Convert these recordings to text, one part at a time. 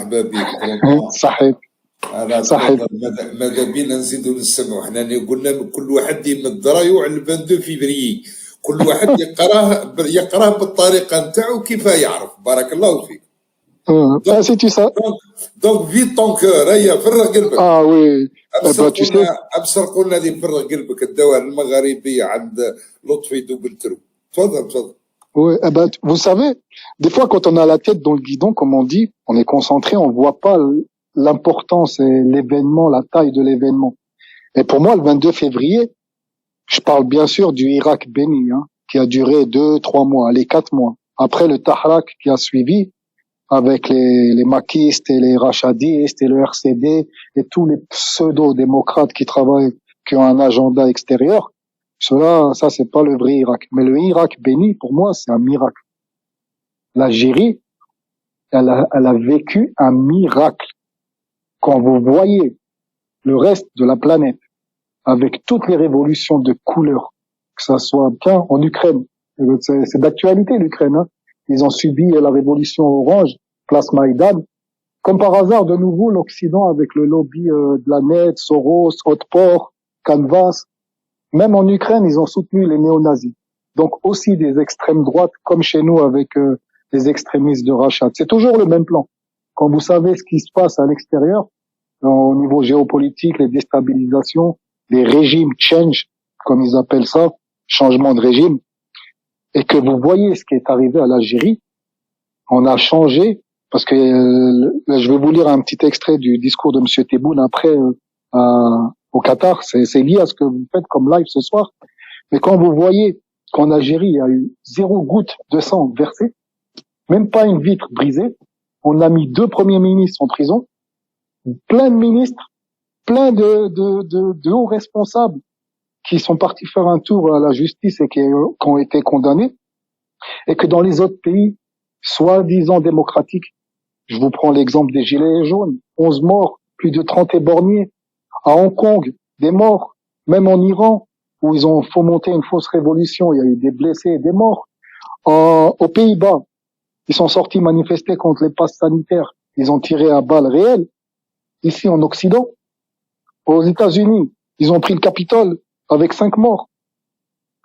مرحبا بك فريمون. صحيح انا صحيح. تفضل. ماذا بينا نزيدوا نسمعوا. حنا قلنا كل واحد يمد رايه على 22 فيفري، كل واحد يقراه بالطريقه نتاعو كيف يعرف. بارك الله فيك. Si tu sais. دونك فيت طون كور، هيا فرغ قلبك. Oui. Tu sais. ابصر قلنا هذه فرغ قلبك، الدواء المغربيه عند لطفي دوبلترو. تفضل. Oui, vous savez, des fois quand on a la tête dans le guidon, comme on dit, on est concentré, on voit pas l'importance et l'événement, la taille de l'événement. Et pour moi, le 22 février, je parle bien sûr du Irak béni, qui a duré 2-3 mois, les 4 mois. Après le Tahrak qui a suivi, avec les maquistes et les rachadistes et le RCD et tous les pseudo-démocrates qui travaillent, qui ont un agenda extérieur. Ça c'est pas le vrai Irak. Mais le Irak béni, pour moi, c'est un miracle. L'Algérie, elle a vécu un miracle. Quand vous voyez le reste de la planète, avec toutes les révolutions de couleur, que ça soit bien en Ukraine, c'est d'actualité l'Ukraine, ils ont subi la révolution orange, place Maïdan. Comme par hasard, de nouveau, l'Occident avec le lobby de la net, Soros, Hotport, Canvas. Même en Ukraine, ils ont soutenu les néo-nazis. Donc aussi des extrêmes droites, comme chez nous avec les extrémistes de Rachat. C'est toujours le même plan. Quand vous savez ce qui se passe à l'extérieur, au niveau géopolitique, les déstabilisations, les régimes change, comme ils appellent ça, changement de régime, et que vous voyez ce qui est arrivé à l'Algérie, on a changé, parce que je vais vous lire un petit extrait du discours de M. Tebboune après au Qatar, c'est lié à ce que vous faites comme live ce soir, mais quand vous voyez qu'en Algérie, il y a eu 0 goutte de sang versée, même pas une vitre brisée, on a mis 2 premiers ministres en prison, plein de ministres, plein de hauts responsables qui sont partis faire un tour à la justice et qui ont été condamnés, et que dans les autres pays, soi-disant démocratiques, je vous prends l'exemple des Gilets jaunes, 11 morts, plus de 30 éborgnés, à Hong Kong, des morts, même en Iran, où ils ont fomenté une fausse révolution, il y a eu des blessés et des morts. Aux Pays-Bas, ils sont sortis manifester contre les passes sanitaires, ils ont tiré à balles réelles. Ici en Occident, aux États-Unis, ils ont pris le Capitole avec 5 morts.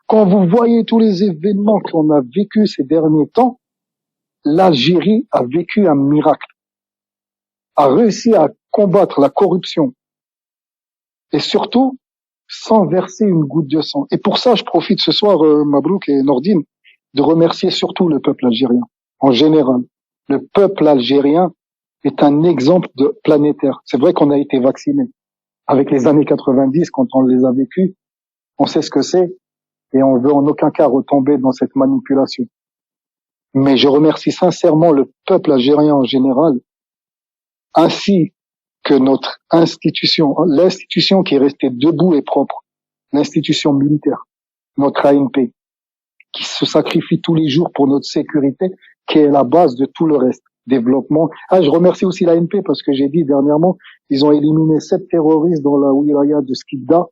Quand vous voyez tous les événements qu'on a vécus ces derniers temps, l'Algérie a vécu un miracle, a réussi à combattre la corruption et surtout sans verser une goutte de sang. Et pour ça, je profite ce soir, Mabrouk et Nordine, de remercier surtout le peuple algérien en général. Le peuple algérien est un exemple de planétaire. C'est vrai qu'on a été vaccinés. Avec les années 90, quand on les a vécus, on sait ce que c'est et on veut en aucun cas retomber dans cette manipulation. Mais je remercie sincèrement le peuple algérien en général, ainsi que notre institution, l'institution qui est restée debout et propre, l'institution militaire, notre ANP, qui se sacrifie tous les jours pour notre sécurité, qui est la base de tout le reste. Développement. Je remercie aussi l'ANP parce que j'ai dit dernièrement, ils ont éliminé 7 terroristes dans la wilaya de Skikda,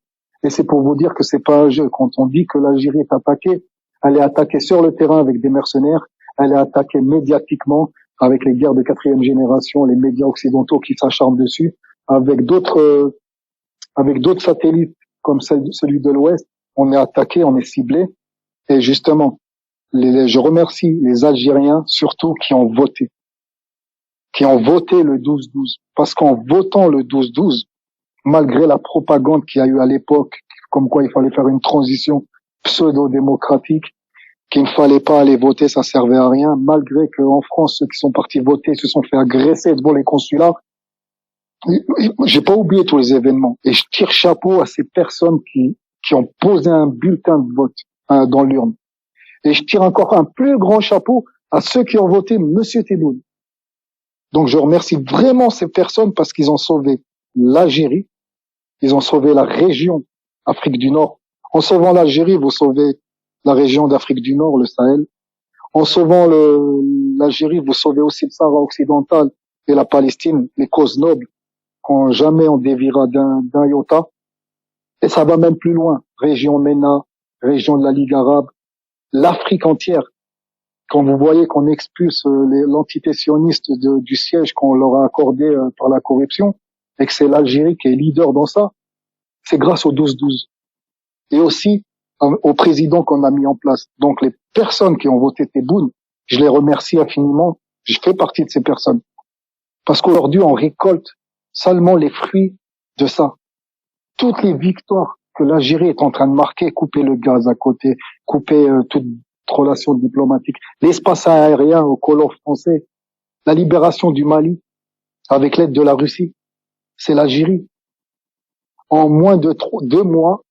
et c'est pour vous dire que c'est pas un jeu. Quand on dit que l'Algérie est attaquée, elle est attaquée sur le terrain avec des mercenaires, elle est attaquée médiatiquement avec les guerres de 4e génération, les médias occidentaux qui s'acharnent dessus, avec d'autres satellites comme celui de l'Ouest, on est attaqué, on est ciblé, et justement, je remercie les Algériens surtout qui ont voté le 12-12, parce qu'en votant le 12-12, malgré la propagande qu'il y a eu à l'époque, comme quoi il fallait faire une transition pseudo-démocratique, qu'il ne fallait pas aller voter, ça servait à rien, malgré qu'en France, ceux qui sont partis voter se sont fait agresser devant les consulats. J'ai pas oublié tous les événements, et je tire chapeau à ces personnes qui ont posé un bulletin de vote dans l'urne. Et je tire encore un plus grand chapeau à ceux qui ont voté Monsieur Tebboune. Donc je remercie vraiment ces personnes parce qu'ils ont sauvé l'Algérie, ils ont sauvé la région Afrique du Nord. En sauvant l'Algérie, vous sauvez la région d'Afrique du Nord, le Sahel. En sauvant l'Algérie, vous sauvez aussi le Sahara occidental et la Palestine, les causes nobles, quand jamais on déviera d'un iota. Et ça va même plus loin. Région MENA, région de la Ligue arabe, l'Afrique entière. quand vous voyez qu'on expulse l'entité sioniste du siège qu'on leur a accordé par la corruption, et que c'est l'Algérie qui est leader dans ça, c'est grâce au 12-12. Et aussi au président qu'on a mis en place. Donc les personnes qui ont voté Tebboune, je les remercie infiniment. Je fais partie de ces personnes. Parce qu'aujourd'hui, on récolte seulement les fruits de ça. Toutes les victoires que l'Algérie est en train de marquer, couper le gaz à côté, couper toute relation diplomatique, l'espace aérien aux colons français, la libération du Mali avec l'aide de la Russie, c'est l'Algérie. En moins de 2 mois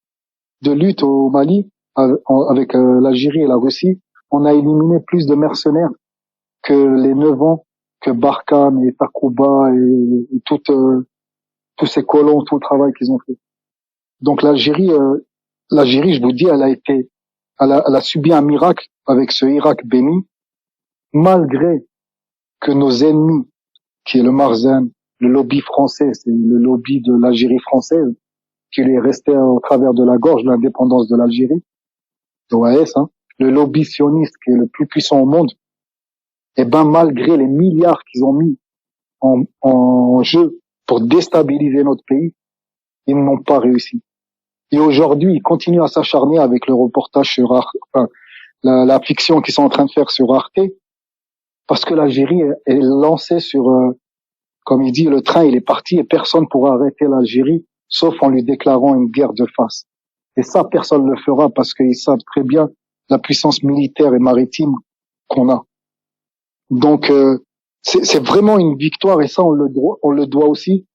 de lutte au Mali avec l'Algérie et la Russie, on a éliminé plus de mercenaires que les 9 ans que Barkhane et Takuba et tous ces colons, tout le travail qu'ils ont fait. Donc l'Algérie, je vous dis, elle a subi un miracle avec ce Irak béni, malgré que nos ennemis, qui est le Marzen, le lobby français, c'est le lobby de l'Algérie française, qui lui est resté au travers de la gorge de l'indépendance de l'Algérie, l'OAS, le lobby sioniste qui est le plus puissant au monde, et ben malgré les milliards qu'ils ont mis en jeu pour déstabiliser notre pays, ils n'ont pas réussi. Et aujourd'hui, ils continuent à s'acharner avec le reportage sur la fiction qu'ils sont en train de faire sur Arte, parce que l'Algérie est lancée sur, comme il dit, le train il est parti et personne pourra arrêter l'Algérie, sauf en lui déclarant une guerre de face. Et ça, personne ne le fera parce qu'ils savent très bien la puissance militaire et maritime qu'on a. Donc, c'est vraiment une victoire et ça, on le doit aussi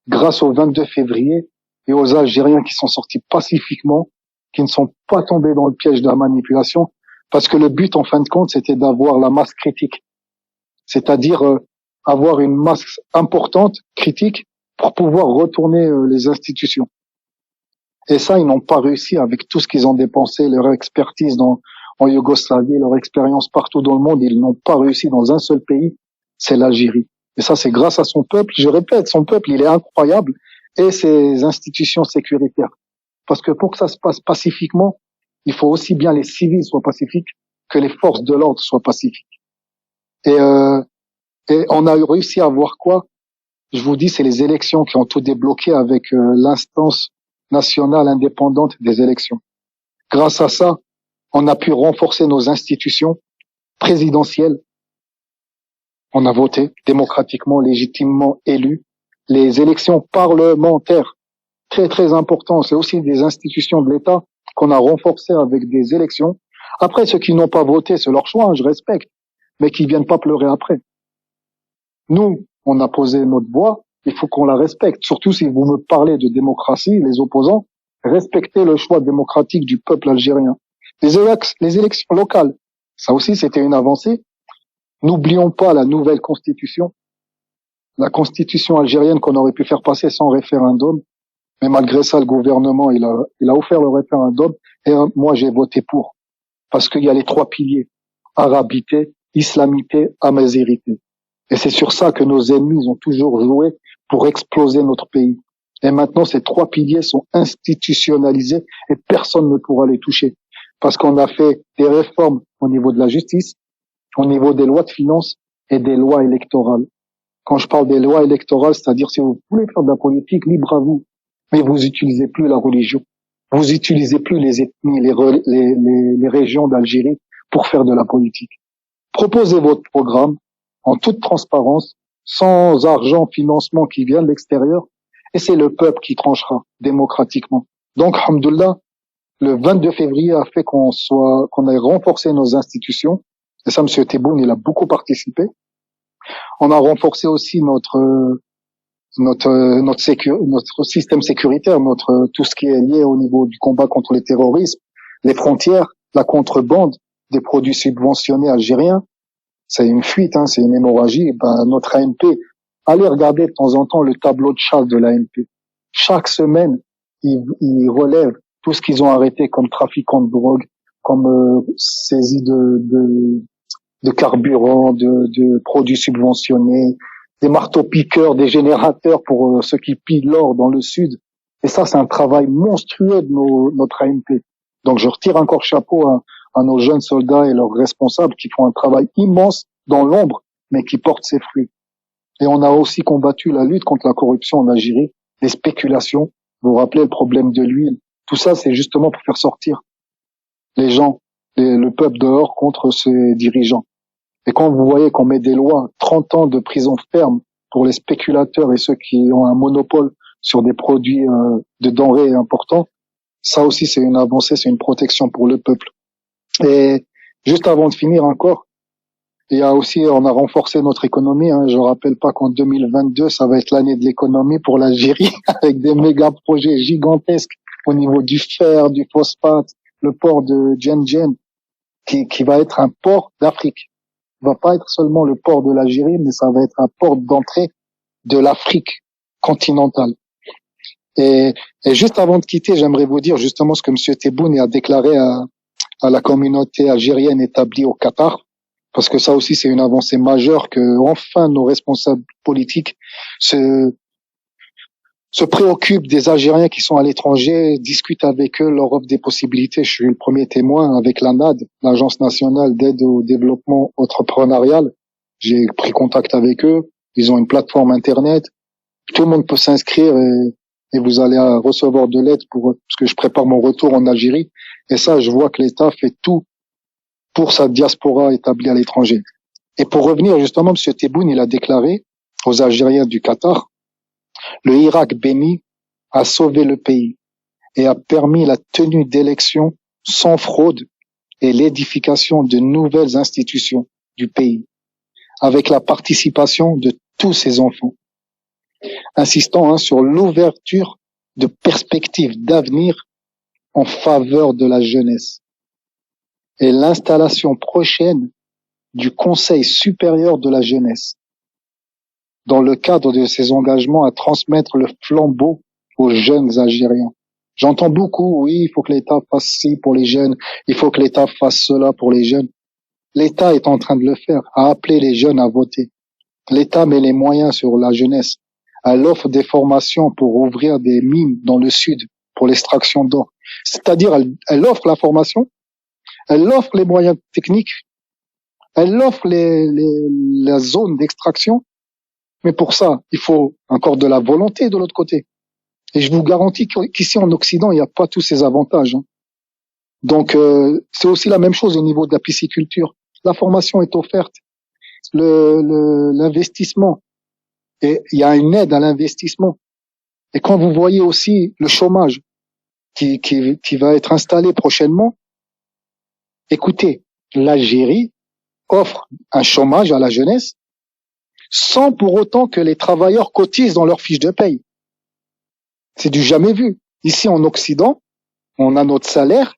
grâce au 22 février et aux Algériens qui sont sortis pacifiquement, qui ne sont pas tombés dans le piège de la manipulation, parce que le but, en fin de compte, c'était d'avoir la masse critique. C'est-à-dire avoir une masse importante, critique, pour pouvoir retourner les institutions. Et ça, ils n'ont pas réussi avec tout ce qu'ils ont dépensé, leur expertise en Yougoslavie, leur expérience partout dans le monde, ils n'ont pas réussi dans un seul pays, c'est l'Algérie. Et ça, c'est grâce à son peuple. Je répète, son peuple, il est incroyable, et ses institutions sécuritaires. Parce que pour que ça se passe pacifiquement, il faut aussi bien les civils soient pacifiques que les forces de l'ordre soient pacifiques. Et on a réussi à voir quoi? Je vous dis, c'est les élections qui ont tout débloqué avec l'instance nationale indépendante des élections. Grâce à ça, on a pu renforcer nos institutions présidentielles. On a voté démocratiquement, légitimement élus. Les élections parlementaires, très très important. C'est aussi des institutions de l'État qu'on a renforcées avec des élections. Après, ceux qui n'ont pas voté, c'est leur choix, je respecte, mais qui viennent pas pleurer après. Nous, on a posé notre voix, il faut qu'on la respecte. Surtout si vous me parlez de démocratie, les opposants, respectez le choix démocratique du peuple algérien. Les élections locales, ça aussi c'était une avancée. N'oublions pas la nouvelle constitution, la constitution algérienne qu'on aurait pu faire passer sans référendum. Mais malgré ça, le gouvernement, il a offert le référendum et moi j'ai voté pour. Parce qu'il y a les 3 piliers, arabité, islamité, amazérité. Et c'est sur ça que nos ennemis ont toujours joué pour exploser notre pays. Et maintenant, ces 3 piliers sont institutionnalisés et personne ne pourra les toucher. Parce qu'on a fait des réformes au niveau de la justice, au niveau des lois de finances et des lois électorales. Quand je parle des lois électorales, c'est-à-dire si vous voulez faire de la politique, libre à vous. Mais vous utilisez plus la religion. Vous utilisez plus les ethnies, les régions d'Algérie pour faire de la politique. Proposez votre programme en toute transparence, sans argent, financement qui vient de l'extérieur, et c'est le peuple qui tranchera démocratiquement. Donc, alhamdoulilah, le 22 février a fait qu'on ait renforcé nos institutions, et ça, M. Tebboune, il a beaucoup participé. On a renforcé aussi notre système sécuritaire, tout ce qui est lié au niveau du combat contre le terrorisme, les frontières, la contrebande des produits subventionnés algériens. C'est une fuite, c'est une hémorragie. Notre ANP, allez regarder de temps en temps le tableau de chasse de l'ANP. Chaque semaine, ils relèvent tout ce qu'ils ont arrêté comme trafiquants de drogue, comme saisie de carburant, de produits subventionnés, des marteaux-piqueurs, des générateurs pour ceux qui pillent l'or dans le sud. Et ça, c'est un travail monstrueux de notre ANP. Donc, je retire encore chapeau à nos jeunes soldats et leurs responsables qui font un travail immense dans l'ombre, mais qui porte ses fruits. Et on a aussi combattu la lutte contre la corruption en Algérie, les spéculations. Vous vous rappelez le problème de l'huile. Tout ça, c'est justement pour faire sortir les gens, le peuple dehors contre ces dirigeants. Et quand vous voyez qu'on met des lois, 30 ans de prison ferme pour les spéculateurs et ceux qui ont un monopole sur des produits de denrées importants, ça aussi c'est une avancée, c'est une protection pour le peuple. Et juste avant de finir encore, il y a aussi, on a renforcé notre économie. Je rappelle pas qu'en 2022, ça va être l'année de l'économie pour l'Algérie, avec des méga projets gigantesques au niveau du fer, du phosphate, le port de Djenjen, qui va être un port d'Afrique. Il va pas être seulement le port de l'Algérie, mais ça va être un port d'entrée de l'Afrique continentale. Et juste avant de quitter, j'aimerais vous dire justement ce que M. Tebboune a déclaré à la communauté algérienne établie au Qatar, parce que ça aussi c'est une avancée majeure que enfin nos responsables politiques se préoccupent des Algériens qui sont à l'étranger, discutent avec eux, leur offrent des possibilités. Je suis le premier témoin avec l'ANAD, l'Agence nationale d'aide au développement entrepreneurial. J'ai pris contact avec eux. Ils ont une plateforme internet. Tout le monde peut s'inscrire et vous allez recevoir de l'aide parce que je prépare mon retour en Algérie. Et ça, je vois que l'État fait tout pour sa diaspora établie à l'étranger. Et pour revenir justement, M. Tebboune, il a déclaré aux Algériens du Qatar, le Irak béni a sauvé le pays et a permis la tenue d'élections sans fraude et l'édification de nouvelles institutions du pays, avec la participation de tous ses enfants, insistant sur l'ouverture de perspectives d'avenir en faveur de la jeunesse et l'installation prochaine du Conseil supérieur de la jeunesse dans le cadre de ses engagements à transmettre le flambeau aux jeunes Algériens. J'entends beaucoup, oui, il faut que l'État fasse ci pour les jeunes, il faut que l'État fasse cela pour les jeunes. L'État est en train de le faire, à appeler les jeunes à voter. L'État met les moyens sur la jeunesse. Elle offre des formations pour ouvrir des mines dans le sud pour l'extraction d'or. C'est-à-dire, elle offre la formation, elle offre les moyens techniques, elle offre la zone d'extraction, mais pour ça, il faut encore de la volonté de l'autre côté. Et je vous garantis qu'ici en Occident, il n'y a pas tous ces avantages. Donc, c'est aussi la même chose au niveau de la pisciculture. La formation est offerte, l'investissement, et il y a une aide à l'investissement. Et quand vous voyez aussi le chômage qui va être installé prochainement, écoutez, l'Algérie offre un chômage à la jeunesse sans pour autant que les travailleurs cotisent dans leur fiche de paye. C'est du jamais vu. Ici en Occident, on a notre salaire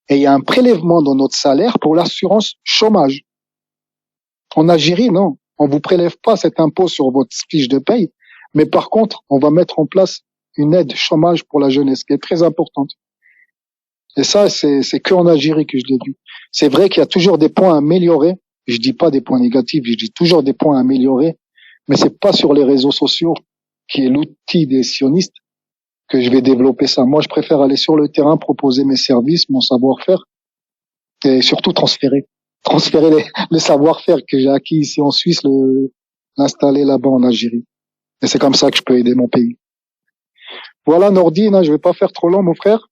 et il y a un prélèvement dans notre salaire pour l'assurance chômage. En Algérie, non. On vous prélève pas cet impôt sur votre fiche de paye, mais par contre, on va mettre en place une aide chômage pour la jeunesse qui est très importante. Et ça, c'est que en Algérie que je l'ai vu. C'est vrai qu'il y a toujours des points à améliorer. Je dis pas des points négatifs, je dis toujours des points à améliorer, mais c'est pas sur les réseaux sociaux, qui est l'outil des sionistes, que je vais développer ça. Moi, je préfère aller sur le terrain, proposer mes services, mon savoir-faire, et surtout transférer le savoir-faire que j'ai acquis ici en Suisse, l'installer là-bas en Algérie. Et c'est comme ça que je peux aider mon pays. Voilà, Nordine, je vais pas faire trop long, mon frère.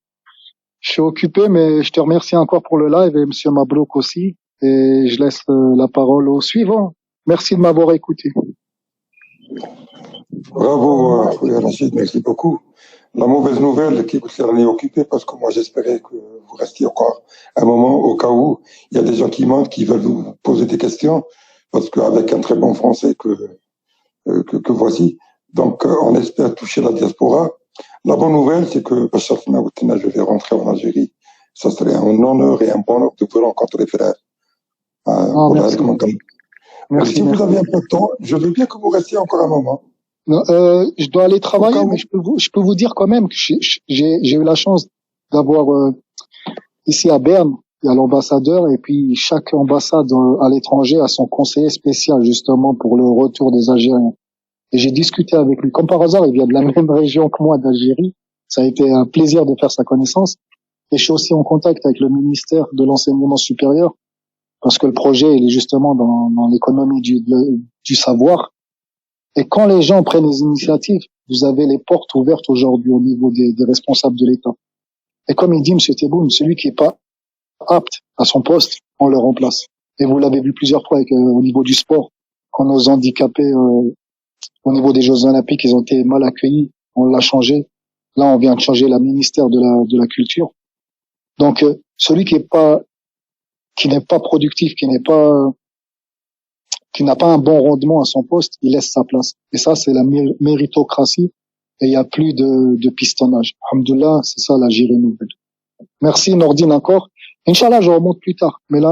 Je suis occupé, mais je te remercie encore pour le live et Monsieur Mabrouk aussi. Et je laisse la parole au suivant. Merci de m'avoir écouté. Bravo, Rachid, merci beaucoup. La mauvaise nouvelle, qui vous est occupé parce que moi j'espérais que vous restiez encore un moment au cas où il y a des gens qui mentent, qui veulent vous poser des questions, parce qu'avec un très bon français que voici, donc on espère toucher la diaspora. La bonne nouvelle, c'est que Bachar Maoutina, je vais rentrer en Algérie. Ça serait un honneur et un bonheur de vous rencontrer, frère. Merci. Merci. Si vous avez un peu de temps, je veux bien que vous restiez encore un moment. Non, je dois aller travailler, mais je peux vous dire quand même que j'ai eu la chance d'avoir ici à Berne, il y a l'ambassadeur, et puis chaque ambassade à l'étranger a son conseiller spécial justement pour le retour des Algériens. Et j'ai discuté avec lui. Comme par hasard, il vient de la même région que moi, d'Algérie. Ça a été un plaisir de faire sa connaissance. Et je suis aussi en contact avec le ministère de l'enseignement supérieur parce que le projet, il est justement dans l'économie du savoir. Et quand les gens prennent les initiatives, vous avez les portes ouvertes aujourd'hui au niveau des responsables de l'État. Et comme il dit, M. Tebboune, celui qui est pas apte à son poste, on le remplace. Et vous l'avez vu plusieurs fois avec, au niveau du sport, quand nos handicapés, au niveau des Jeux Olympiques, ils ont été mal accueillis, on l'a changé. Là, on vient de changer la ministère de la Culture. Donc, celui qui n'est pas productif, qui n'a pas un bon rendement à son poste, il laisse sa place. Et ça, c'est la méritocratie. Et il n'y a plus de pistonnage. Alhamdoulilah, c'est ça l'Algérie nouvelle. Merci Nordine encore. Inch'Allah, je remonte plus tard. Mais là,